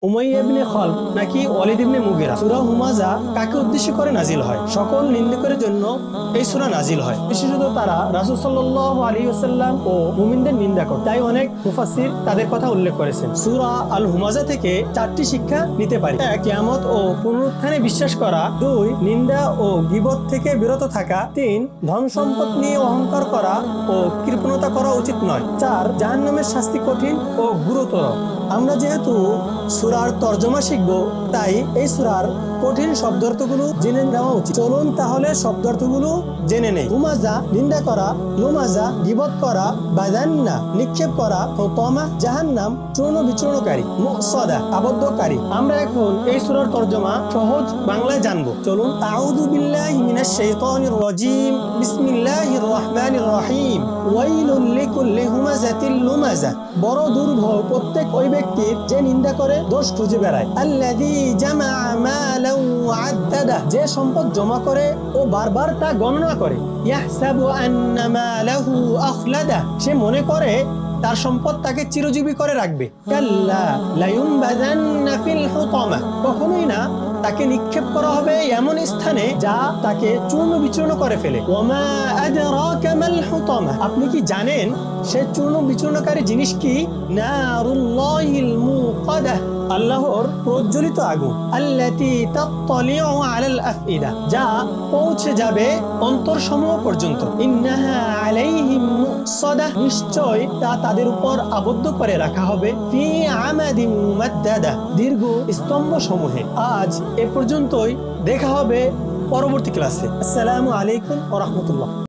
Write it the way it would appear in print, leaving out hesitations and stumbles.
Umayya ইবনে খালদ নাকি ওয়ালিদ ইবনে মুগিরা। সূরা হুমাযা কাকে উদ্দেশ্য করে নাজিল হয়? সকল নিন্দুকের জন্য এই সূরা নাজিল হয়। বিশেষত তারা রাসূল সাল্লাল্লাহু আলাইহি ওয়াসাল্লাম ও মুমিনদের নিন্দা করে। তাই অনেক মুফাসসির তাদের কথা উল্লেখ করেছেন। সূরা আল হুমাযা থেকে 4টি শিক্ষা নিতে পারি। 1. কিয়ামত ও পুনরুত্থানে বিশ্বাস করা। 2. নিন্দা ও গীবত থেকে বিরত থাকা। 3. ধন সম্পদ নিয়ে অহংকার করা ও কৃপণতা করা উচিত নয়। 4. জাহান্নামের শাস্তি কঠিন ও গুরুতর। আমরা যেহেতু সূরার তরজমা শিখব, তাই এই সূরার কঠিন শব্দার্থগুলো জেনে নেওয়া উচিত। চলুন তাহলে শব্দার্থগুলো জেনে নেই। হুমাযা নিন্দা করা, লুমাযা গীবত করা, বাযান্না নিক্ষেপ করা, হুতামা জাহান্নাম চূর্ণ বিচূর্ণকারী, মুসাদা আবদ্ধকারী। আমরা এখন এই সূরার তরজমা সহজ বাংলায় জানবো। চলুন। আউযু বিল্লাহি মিনাশ শাইতানির রাজীম। বিসমিল্লাহির রহমানির রহিম। ওয়াইলুল লিকুল্লি হুমাযাতিল লুমাযা। বড় দুর্ভোগ প্রত্যেক ওই ব্যক্তির যে নিন্দা করে, দোষ খুঁজে বেড়ায়। আল্লাযী জামাআ মালান ওয়া আদ্দাদা। যে সম্পদ জমা করে ও বারবার তা গণনা করে। ইয়াহসাবু আন্না মালাহু আখলাদা। সে মনে করে তার সম্পদ তাকে চিরজীবী করে রাখবে। কাল্লা লায়ুনবাযান্না ফিল হুতামা। কখনোই না, তাকে নিক্ষেপ করা হবে এমন স্থানে যা তাকে চূর্ণ বিচূর্ণ করে ফেলে। ওয়ামা আদরাকা মাল হুতামা। আপনি কি জানেন সে চূর্ণ বিচূর্ণকারী জিনিস কি? নারুল্লাহিল মুকাদা। আল্লাহর প্রজ্বলিত আগুন। আল্লাতী তাত্তালিউ আলাল আফইদা। যা পৌঁছে যাবে অন্তরসমূহ পর্যন্ত। ইন্নাহা আলাইহিম মুসাদা। নিশ্চয় তা তাদের উপর আবদ্ধ করে রাখা হবে। ফি আমাদিন মুমাদ্দাদা। দীর্ঘ স্তম্ভ সমূহে। আজ এ পর্যন্তই। দেখা হবে পরবর্তী ক্লাসে। আসসালামু আলাইকুম ওয়া রাহমাতুল্লাহ।